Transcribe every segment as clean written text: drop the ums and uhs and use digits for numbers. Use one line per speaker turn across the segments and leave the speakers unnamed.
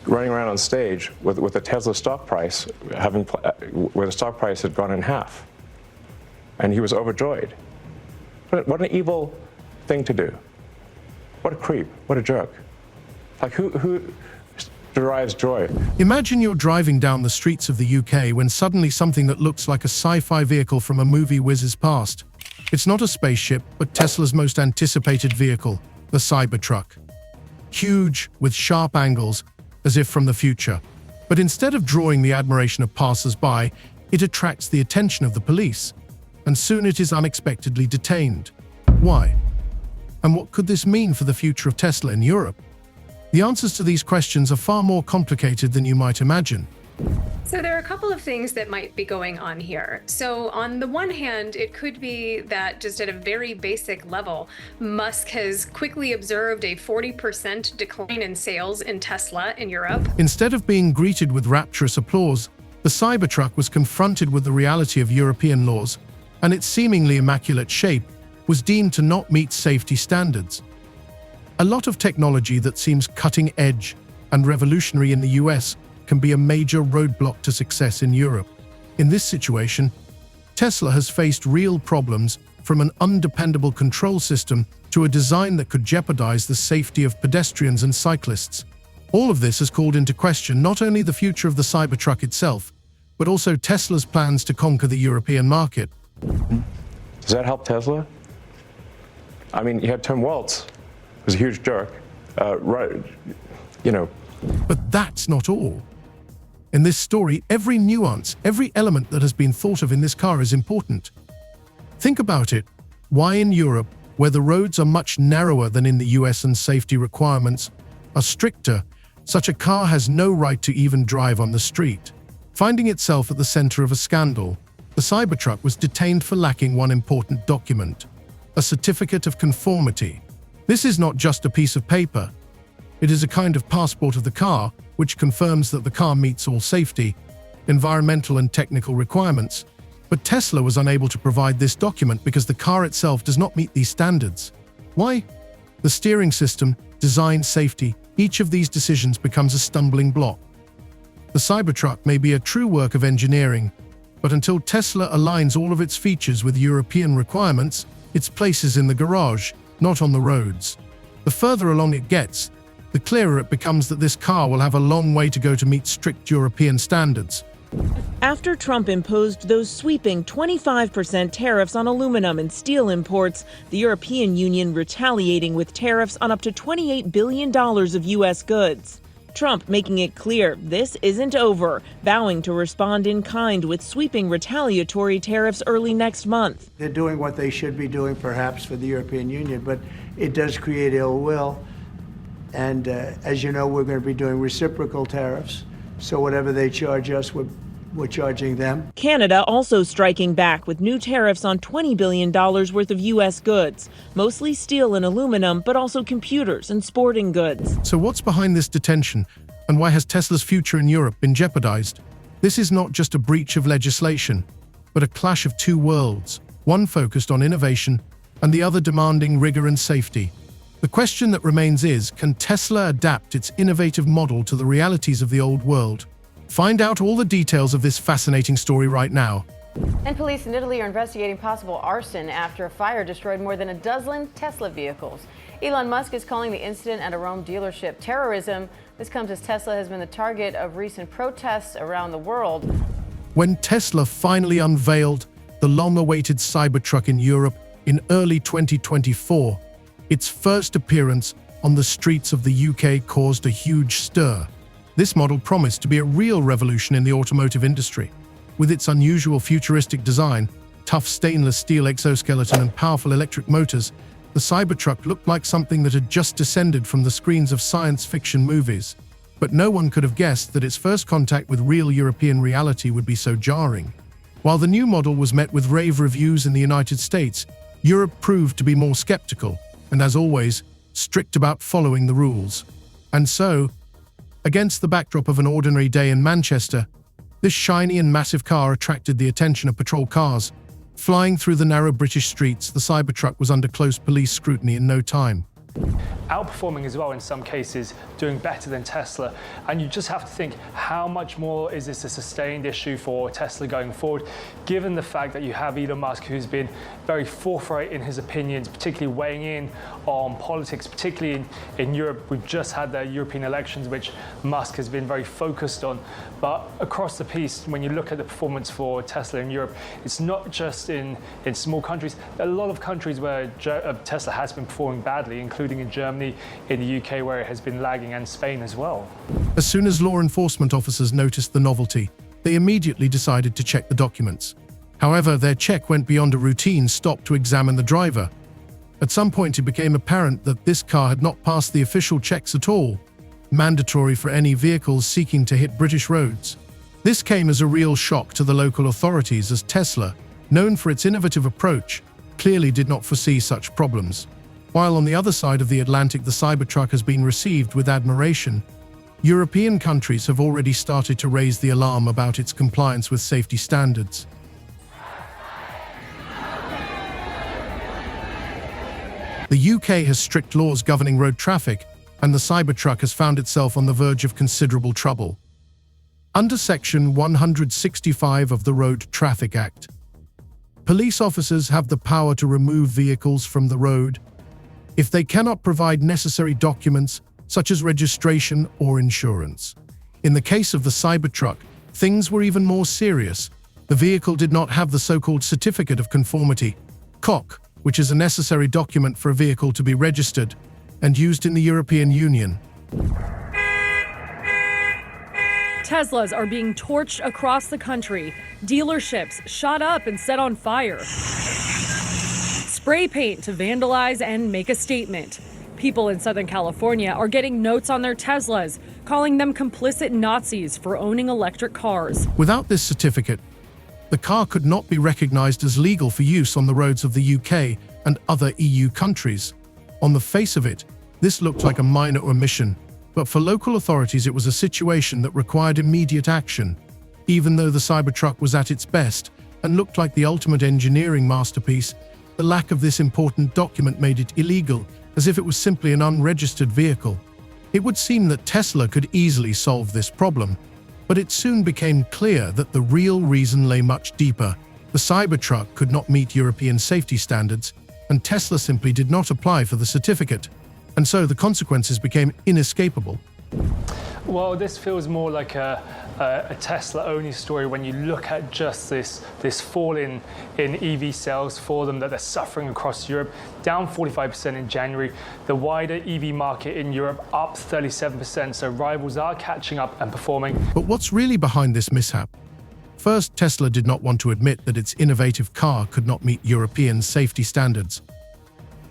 running around on stage with the Tesla stock price where the stock price had gone in half, and he was overjoyed. What an evil thing to do! What a creep! What a jerk! Like who derives joy?
Imagine you're driving down the streets of the UK when suddenly something that looks like a sci-fi vehicle from a movie whizzes past. It's not a spaceship, but Tesla's most anticipated vehicle, the Cybertruck. Huge, with sharp angles, as if from the future. But instead of drawing the admiration of passers-by, it attracts the attention of the police, and soon it is unexpectedly detained. Why? And what could this mean for the future of Tesla in Europe? The answers to these questions are far more complicated than you might imagine.
So there are a couple of things that might be going on here. So on the one hand, it could be that just at a very basic level, Musk has quickly observed a 40% decline in sales in Tesla in Europe.
Instead of being greeted with rapturous applause, the Cybertruck was confronted with the reality of European laws, and its seemingly immaculate shape was deemed to not meet safety standards. A lot of technology that seems cutting-edge and revolutionary in the US can be a major roadblock to success in Europe. In this situation, Tesla has faced real problems, from an undependable control system to a design that could jeopardize the safety of pedestrians and cyclists. All of this has called into question not only the future of the Cybertruck itself, but also Tesla's plans to conquer the European market.
Does that help Tesla? I mean, you had Tim Waltz, who's a huge jerk, right?
But that's not all. In this story, every nuance, every element that has been thought of in this car is important. Think about it. Why in Europe, where the roads are much narrower than in the US and safety requirements are stricter, such a car has no right to even drive on the street? Finding itself at the center of a scandal, the Cybertruck was detained for lacking one important document, a certificate of conformity. This is not just a piece of paper. It is a kind of passport of the car, which confirms that the car meets all safety, environmental and technical requirements. But Tesla was unable to provide this document because the car itself does not meet these standards. Why? The steering system, design, safety, each of these decisions becomes a stumbling block. The Cybertruck may be a true work of engineering, but until Tesla aligns all of its features with European requirements, its place is in the garage, not on the roads. The further along it gets, the clearer it becomes that this car will have a long way to go to meet strict European standards.
After Trump imposed those sweeping 25% tariffs on aluminum and steel imports, the European Union retaliating with tariffs on up to $28 billion of U.S. goods. Trump making it clear this isn't over, vowing to respond in kind with sweeping retaliatory tariffs early next month.
They're doing what they should be doing, perhaps, for the European Union, but it does create ill will. And as you know, we're going to be doing reciprocal tariffs. So whatever they charge us, we're charging them.
Canada also striking back with new tariffs on $20 billion worth of U.S. goods, mostly steel and aluminum, but also computers and sporting goods.
So what's behind this detention, and why has Tesla's future in Europe been jeopardized? This is not just a breach of legislation, but a clash of two worlds, one focused on innovation and the other demanding rigor and safety. The question that remains is, can Tesla adapt its innovative model to the realities of the old world? Find out all the details of this fascinating story right now.
And police in Italy are investigating possible arson after a fire destroyed more than a dozen Tesla vehicles. Elon Musk is calling the incident at a Rome dealership terrorism. This comes as Tesla has been the target of recent protests around the world.
When Tesla finally unveiled the long-awaited Cybertruck in Europe in early 2024, its first appearance on the streets of the UK caused a huge stir. This model promised to be a real revolution in the automotive industry. With its unusual futuristic design, tough stainless steel exoskeleton and powerful electric motors, the Cybertruck looked like something that had just descended from the screens of science fiction movies. But no one could have guessed that its first contact with real European reality would be so jarring. While the new model was met with rave reviews in the United States, Europe proved to be more skeptical, and as always, strict about following the rules. And so, against the backdrop of an ordinary day in Manchester, this shiny and massive car attracted the attention of patrol cars. Flying through the narrow British streets, the Cybertruck was under close police scrutiny in no time.
outperforming as well in some cases, doing better than Tesla. And you just have to think, how much more is this a sustained issue for Tesla going forward, given the fact that you have Elon Musk, who's been very forthright in his opinions, particularly weighing in on politics, particularly in Europe. We've just had the European elections, which Musk has been very focused on. But across the piece, when you look at the performance for Tesla in Europe, it's not just in small countries. There are a lot of countries where Tesla has been performing badly, including in Germany, in the UK, where it has been lagging, and Spain as well.
As soon as law enforcement officers noticed the novelty, they immediately decided to check the documents. However, their check went beyond a routine stop to examine the driver. At some point, it became apparent that this car had not passed the official checks at all, mandatory for any vehicles seeking to hit British roads. This came as a real shock to the local authorities, as Tesla, known for its innovative approach, clearly did not foresee such problems. While on the other side of the Atlantic the Cybertruck has been received with admiration, European countries have already started to raise the alarm about its compliance with safety standards. The UK has strict laws governing road traffic, and the Cybertruck has found itself on the verge of considerable trouble. Under Section 165 of the Road Traffic Act, police officers have the power to remove vehicles from the road if they cannot provide necessary documents such as registration or insurance. In the case of the Cybertruck, things were even more serious. The vehicle did not have the so-called Certificate of Conformity, COC, which is a necessary document for a vehicle to be registered and used in the European Union.
Teslas are being torched across the country. Dealerships shot up and set on fire. Spray paint to vandalize and make a statement. People in Southern California are getting notes on their Teslas, calling them complicit Nazis for owning electric cars.
Without this certificate, the car could not be recognized as legal for use on the roads of the UK and other EU countries. On the face of it, this looked like a minor omission, but for local authorities it was a situation that required immediate action. Even though the Cybertruck was at its best and looked like the ultimate engineering masterpiece, the lack of this important document made it illegal, as if it was simply an unregistered vehicle. It would seem that Tesla could easily solve this problem, but it soon became clear that the real reason lay much deeper. The Cybertruck could not meet European safety standards, and Tesla simply did not apply for the certificate, and so the consequences became inescapable.
Well, this feels more like a Tesla-only story when you look at just this fall in EV sales for them, that they're suffering across Europe, down 45% in January. The wider EV market in Europe up 37%, so rivals are catching up and performing.
But what's really behind this mishap? First, Tesla did not want to admit that its innovative car could not meet European safety standards.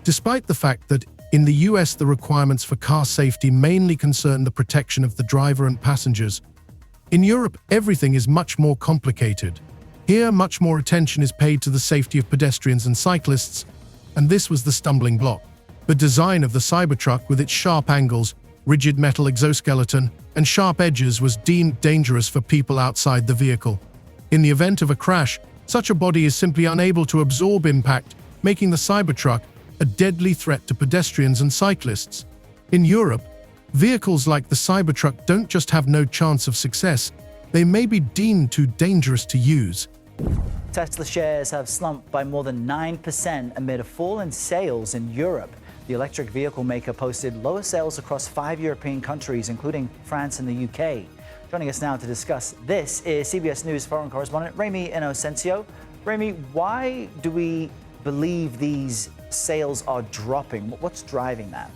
Despite the fact that in the US the requirements for car safety mainly concern the protection of the driver and passengers, in Europe everything is much more complicated. Here, much more attention is paid to the safety of pedestrians and cyclists, and this was the stumbling block. The design of the Cybertruck, with its sharp angles, rigid metal exoskeleton, and sharp edges, was deemed dangerous for people outside the vehicle. In the event of a crash, such a body is simply unable to absorb impact, making the Cybertruck a deadly threat to pedestrians and cyclists. In Europe, vehicles like the Cybertruck don't just have no chance of success, they may be deemed too dangerous to use.
Tesla shares have slumped by more than 9% amid a fall in sales in Europe. The electric vehicle maker posted lower sales across 5 European countries, including France and the UK. Joining us now to discuss this is CBS News foreign correspondent Remy Inocencio. Remy, why do we believe these sales are dropping? What's driving that?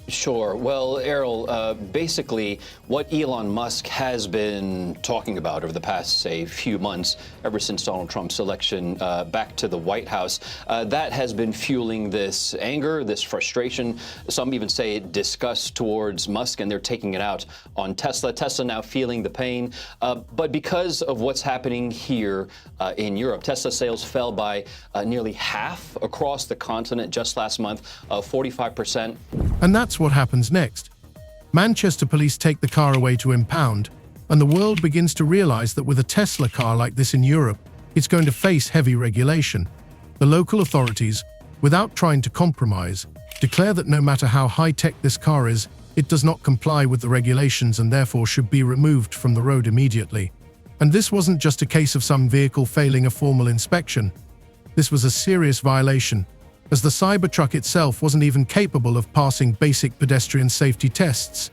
Sure. Well, Errol, basically what Elon Musk has been talking about over the past, say, few months, ever since Donald Trump's election back to the White House, that has been fueling this anger, this frustration. Some even say disgust towards Musk, and they're taking it out on Tesla. Tesla now feeling the pain. But because of what's happening here in Europe, Tesla sales fell by nearly half across the continent just last month, 45%.
And that's what happens next. Manchester police take the car away to impound, and the world begins to realize that with a Tesla car like this in Europe, it's going to face heavy regulation. The local authorities, without trying to compromise, declare that no matter how high-tech this car is, it does not comply with the regulations and therefore should be removed from the road immediately. And this wasn't just a case of some vehicle failing a formal inspection. This was a serious violation, as the Cybertruck itself wasn't even capable of passing basic pedestrian safety tests.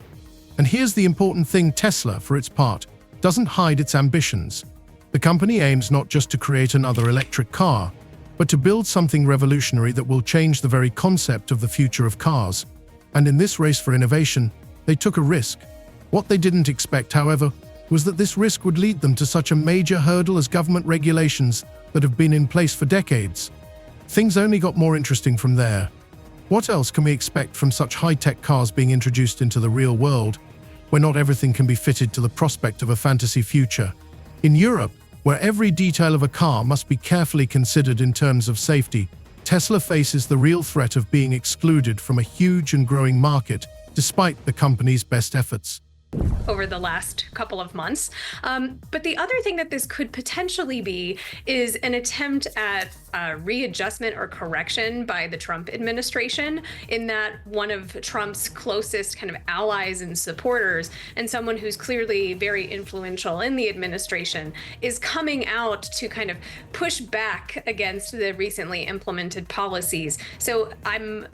And here's the important thing: Tesla, for its part, doesn't hide its ambitions. The company aims not just to create another electric car, but to build something revolutionary that will change the very concept of the future of cars. And in this race for innovation, they took a risk. What they didn't expect, however, was that this risk would lead them to such a major hurdle as government regulations that have been in place for decades. Things only got more interesting from there. What else can we expect from such high-tech cars being introduced into the real world, where not everything can be fitted to the prospect of a fantasy future? In Europe, where every detail of a car must be carefully considered in terms of safety, Tesla faces the real threat of being excluded from a huge and growing market, despite the company's best efforts.
Over the last couple of months. But the other thing that this could potentially be is an attempt at readjustment or correction by the Trump administration, in that one of Trump's closest kind of allies and supporters, and someone who's clearly very influential in the administration, is coming out to kind of push back against the recently implemented policies. So I'm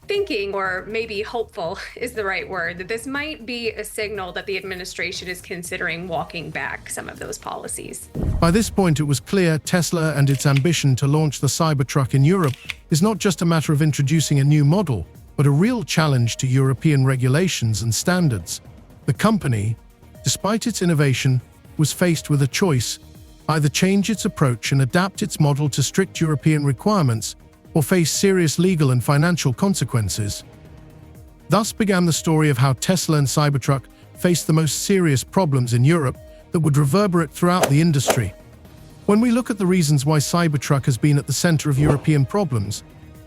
thinking, or maybe hopeful is the right word, that this might be a signal that the administration is considering walking back some of those policies.
By this point, it was clear Tesla and its ambition to launch the Cybertruck in Europe is not just a matter of introducing a new model, but a real challenge to European regulations and standards. The company, despite its innovation, was faced with a choice: either change its approach and adapt its model to strict European requirements, or face serious legal and financial consequences. Thus began the story of how Tesla and Cybertruck faced the most serious problems in Europe that would reverberate throughout the industry. When we look at the reasons why Cybertruck has been at the center of European problems,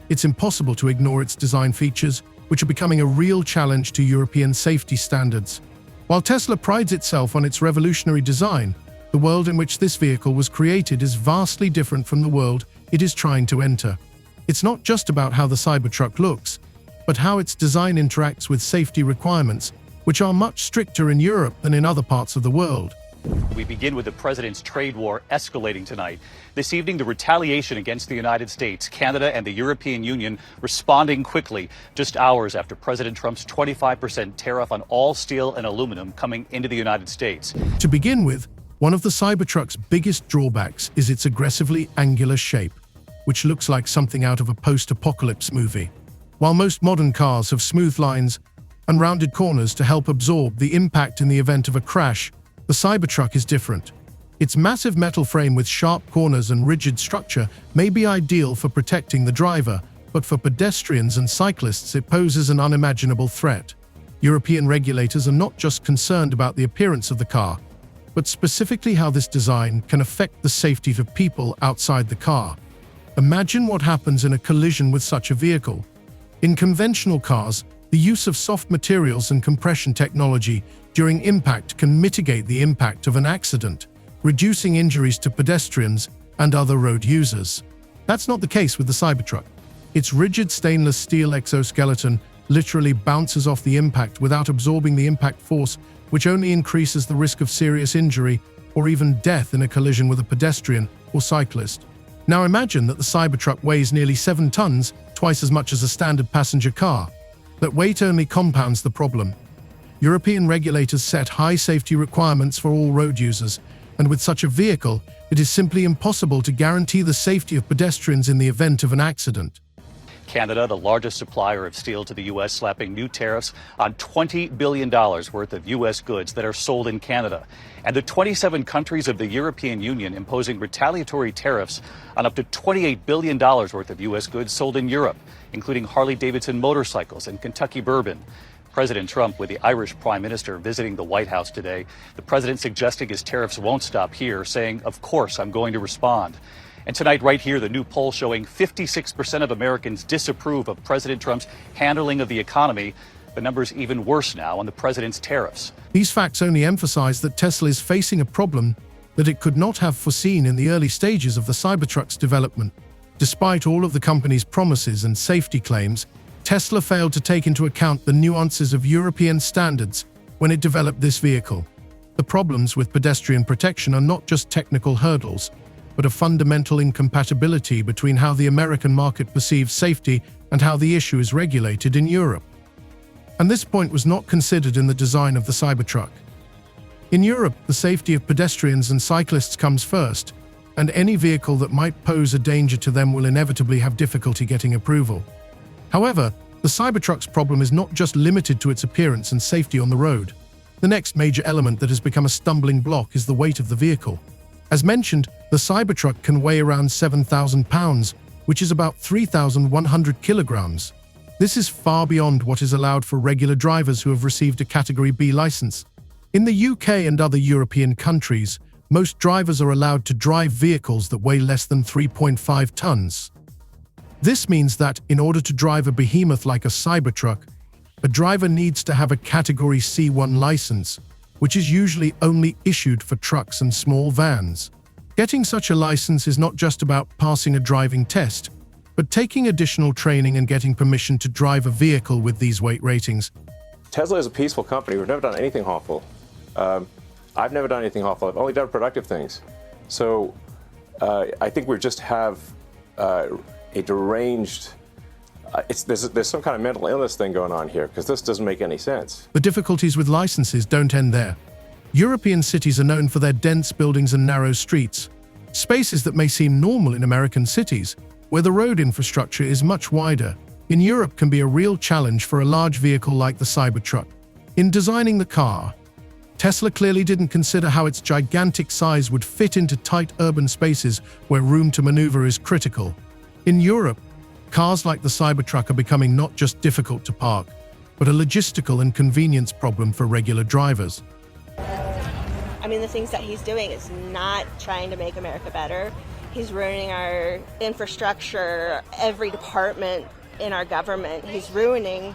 it's impossible to ignore its design features, which are becoming a real challenge to European safety standards. While Tesla prides itself on its revolutionary design, the world in which this vehicle was created is vastly different from the world it is trying to enter. It's not just about how the Cybertruck looks, but how its design interacts with safety requirements, which are much stricter in Europe than in other parts of the world.
We begin with the president's trade war escalating tonight. This evening, the retaliation against the United States, Canada, and the European Union responding quickly, just hours after President Trump's 25% tariff on all steel and aluminum coming into the United States.
To begin with, one of the Cybertruck's biggest drawbacks is its aggressively angular shape, which looks like something out of a post-apocalypse movie. While most modern cars have smooth lines and rounded corners to help absorb the impact in the event of a crash, the Cybertruck is different. Its massive metal frame with sharp corners and rigid structure may be ideal for protecting the driver, but for pedestrians and cyclists it poses an unimaginable threat. European regulators are not just concerned about the appearance of the car, but specifically how this design can affect the safety of people outside the car. Imagine what happens in a collision with such a vehicle. In conventional cars, the use of soft materials and compression technology during impact can mitigate the impact of an accident, reducing injuries to pedestrians and other road users. That's not the case with the Cybertruck. Its rigid stainless steel exoskeleton literally bounces off the impact without absorbing the impact force, which only increases the risk of serious injury or even death in a collision with a pedestrian or cyclist. Now imagine that the Cybertruck weighs nearly 7 tons, twice as much as a standard passenger car. That weight only compounds the problem. European regulators set high safety requirements for all road users, and with such a vehicle, it is simply impossible to guarantee the safety of pedestrians in the event of an accident.
Canada, the largest supplier of steel to the U.S., slapping new tariffs on $20 billion worth of U.S. goods that are sold in Canada. And the 27 countries of the European Union imposing retaliatory tariffs on up to $28 billion worth of U.S. goods sold in Europe, including Harley-Davidson motorcycles and Kentucky bourbon. President Trump with the Irish Prime Minister visiting the White House today. The president suggesting his tariffs won't stop here, saying, "Of course, I'm going to respond." And tonight, right here, the new poll showing 56% of Americans disapprove of President Trump's handling of the economy. The number's even worse now on the president's tariffs.
These facts only emphasize that Tesla is facing a problem that it could not have foreseen in the early stages of the Cybertruck's development. Despite all of the company's promises and safety claims, Tesla failed to take into account the nuances of European standards when it developed this vehicle. The problems with pedestrian protection are not just technical hurdles, but a fundamental incompatibility between how the American market perceives safety and how the issue is regulated in Europe. And this point was not considered in the design of the Cybertruck. In Europe, the safety of pedestrians and cyclists comes first, and any vehicle that might pose a danger to them will inevitably have difficulty getting approval. However, the Cybertruck's problem is not just limited to its appearance and safety on the road. The next major element that has become a stumbling block is the weight of the vehicle. As mentioned, the Cybertruck can weigh around 7,000 pounds, which is about 3,100 kilograms. This is far beyond what is allowed for regular drivers who have received a Category B license. In the UK and other European countries, most drivers are allowed to drive vehicles that weigh less than 3.5 tons. This means that, in order to drive a behemoth like a Cybertruck, a driver needs to have a Category C1 license, which is usually only issued for trucks and small vans. Getting such a license is not just about passing a driving test, but taking additional training and getting permission to drive a vehicle with these weight ratings.
Tesla is a peaceful company. We've never done anything harmful. I've never done anything harmful. I've only done productive things. So I think we just have a deranged, there's some kind of mental illness thing going on here, because this doesn't make any sense.
The difficulties with licenses don't end there. European cities are known for their dense buildings and narrow streets, spaces that may seem normal in American cities, where the road infrastructure is much wider. In Europe can be a real challenge for a large vehicle like the Cybertruck. In designing the car, Tesla clearly didn't consider how its gigantic size would fit into tight urban spaces where room to maneuver is critical. In Europe, cars like the Cybertruck are becoming not just difficult to park, but a logistical and convenience problem for regular drivers.
I mean, the things that he's doing is not trying to make America better. He's ruining our infrastructure, every department in our government. He's ruining,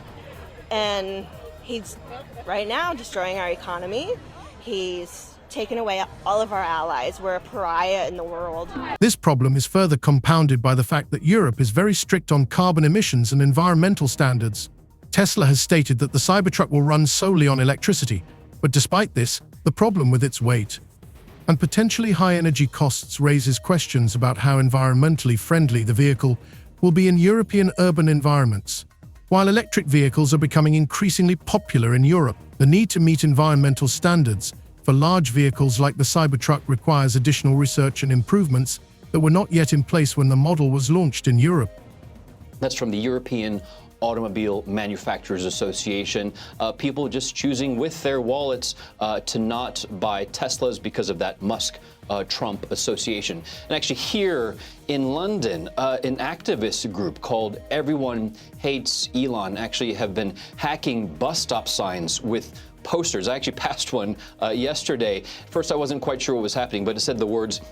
and he's right now destroying our economy. He's taken away all of our allies. We're a pariah in the world.
This problem is further compounded by the fact that Europe is very strict on carbon emissions and environmental standards. Tesla has stated that the Cybertruck will run solely on electricity, but despite this, the problem with its weight and potentially high energy costs raises questions about how environmentally friendly the vehicle will be in European urban environments. While electric vehicles are becoming increasingly popular in Europe, the need to meet environmental standards for large vehicles like the Cybertruck requires additional research and improvements that were not yet in place when the model was launched in Europe.
That's from the European Automobile Manufacturers Association. People just choosing with their wallets to not buy Teslas because of that Musk-Trump association. And actually here in London, an activist group called Everyone Hates Elon actually have been hacking bus stop signs with posters. I actually passed one yesterday. First, I wasn't quite sure what was happening, but it said the words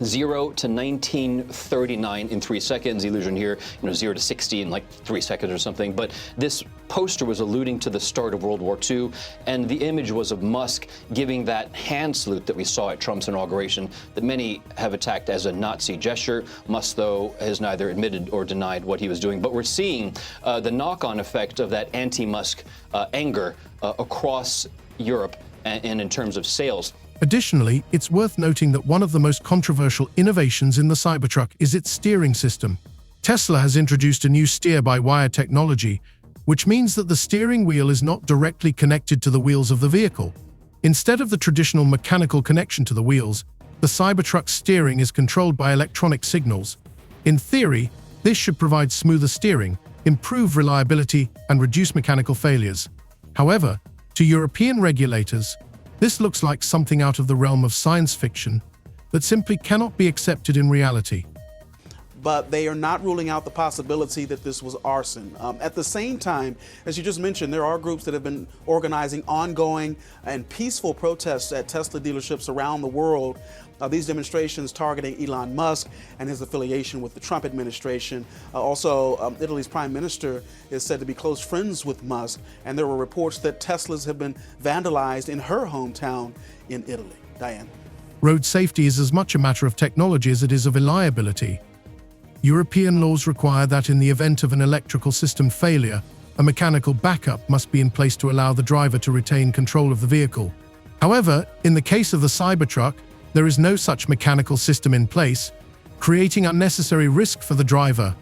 0 to 1939 in 3 seconds. Illusion here, 0 to 60 in like 3 seconds or something. But this poster was alluding to the start of World War II, and the image was of Musk giving that hand salute that we saw at Trump's inauguration that many have attacked as a Nazi gesture. Musk, though, has neither admitted or denied what he was doing. But we're seeing the knock-on effect of that anti-Musk anger across Europe and in terms of sales.
Additionally, it's worth noting that one of the most controversial innovations in the Cybertruck is its steering system. Tesla has introduced a new steer-by-wire technology, which means that the steering wheel is not directly connected to the wheels of the vehicle. Instead of the traditional mechanical connection to the wheels, the Cybertruck's steering is controlled by electronic signals. In theory, this should provide smoother steering, improve reliability, and reduce mechanical failures. However, to European regulators, this looks like something out of the realm of science fiction that simply cannot be accepted in reality.
But they are not ruling out the possibility that this was arson. At the same time, as you just mentioned, there are groups that have been organizing ongoing and peaceful protests at Tesla dealerships around the world. These demonstrations targeting Elon Musk and his affiliation with the Trump administration. Also, Italy's prime minister is said to be close friends with Musk, and there were reports that Teslas have been vandalized in her hometown in Italy. Diane.
Road safety is as much a matter of technology as it is of reliability. European laws require that in the event of an electrical system failure, a mechanical backup must be in place to allow the driver to retain control of the vehicle. However, in the case of the Cybertruck, there is no such mechanical system in place, creating unnecessary risk for the driver.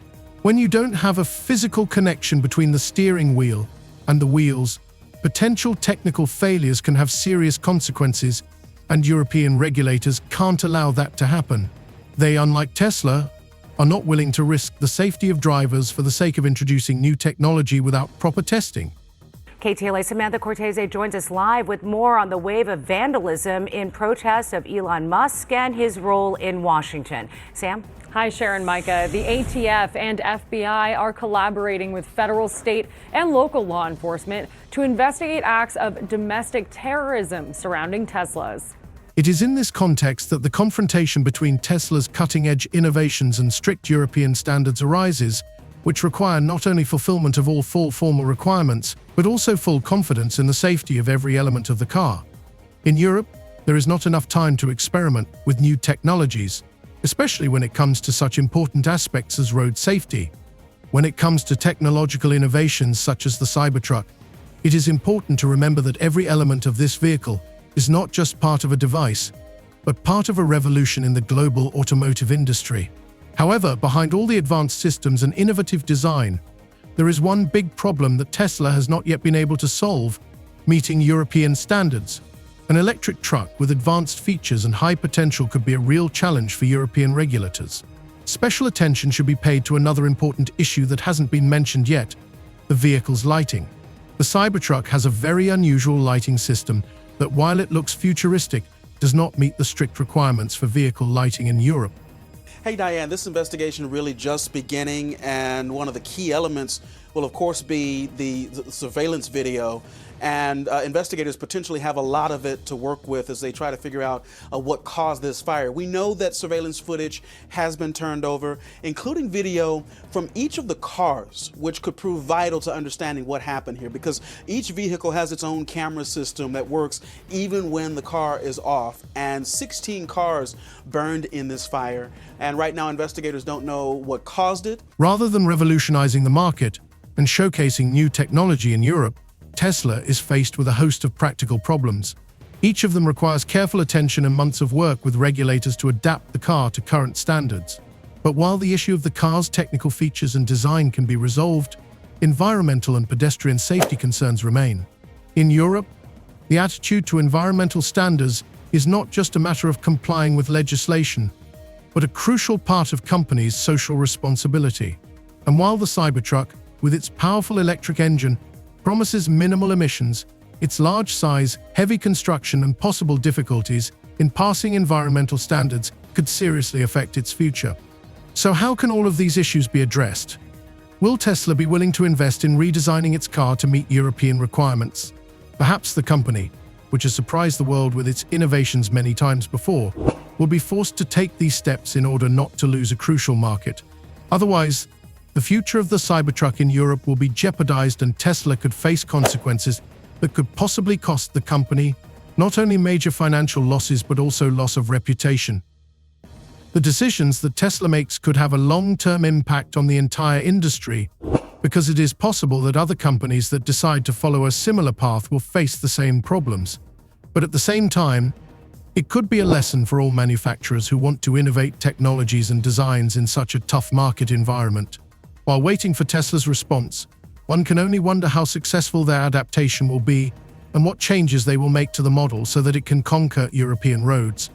When you don't have a physical connection between the steering wheel and the wheels, potential technical failures can have serious consequences, and European regulators can't allow that to happen. They, unlike Tesla, are not willing to risk the safety of drivers for the sake of introducing new technology without proper testing.
KTLA Samantha Cortese joins us live with more on the wave of vandalism in protest of Elon Musk and his role in Washington. Sam?
Hi, Sharon, Micah. The ATF and FBI are collaborating with federal, state, and local law enforcement to investigate acts of domestic terrorism surrounding Teslas.
It is in this context that the confrontation between Tesla's cutting-edge innovations and strict European standards arises, which require not only fulfillment of all full formal requirements, but also full confidence in the safety of every element of the car. In Europe, there is not enough time to experiment with new technologies, especially when it comes to such important aspects as road safety. When it comes to technological innovations such as the Cybertruck, it is important to remember that every element of this vehicle is not just part of a device, but part of a revolution in the global automotive industry. However, behind all the advanced systems and innovative design, there is one big problem that Tesla has not yet been able to solve: meeting European standards. An electric truck with advanced features and high potential could be a real challenge for European regulators. Special attention should be paid to another important issue that hasn't been mentioned yet: the vehicle's lighting. The Cybertruck has a very unusual lighting system that, while it looks futuristic, does not meet the strict requirements for vehicle lighting in Europe.
Hey Diane, this investigation really just beginning, and one of the key elements will of course be the surveillance video, and investigators potentially have a lot of it to work with as they try to figure out what caused this fire. We know that surveillance footage has been turned over, including video from each of the cars, which could prove vital to understanding what happened here, because each vehicle has its own camera system that works even when the car is off, and 16 cars burned in this fire, and right now investigators don't know what caused it.
Rather than revolutionizing the market and showcasing new technology in Europe, Tesla is faced with a host of practical problems. Each of them requires careful attention and months of work with regulators to adapt the car to current standards. But while the issue of the car's technical features and design can be resolved, environmental and pedestrian safety concerns remain. In Europe, the attitude to environmental standards is not just a matter of complying with legislation, but a crucial part of companies' social responsibility. And while the Cybertruck, with its powerful electric engine, promises minimal emissions, its large size, heavy construction, and possible difficulties in passing environmental standards could seriously affect its future. So how can all of these issues be addressed? Will Tesla be willing to invest in redesigning its car to meet European requirements? Perhaps the company, which has surprised the world with its innovations many times before, will be forced to take these steps in order not to lose a crucial market. Otherwise, the future of the Cybertruck in Europe will be jeopardized, and Tesla could face consequences that could possibly cost the company not only major financial losses but also loss of reputation. The decisions that Tesla makes could have a long-term impact on the entire industry, because it is possible that other companies that decide to follow a similar path will face the same problems. But at the same time, it could be a lesson for all manufacturers who want to innovate technologies and designs in such a tough market environment. While waiting for Tesla's response, one can only wonder how successful their adaptation will be and what changes they will make to the model so that it can conquer European roads.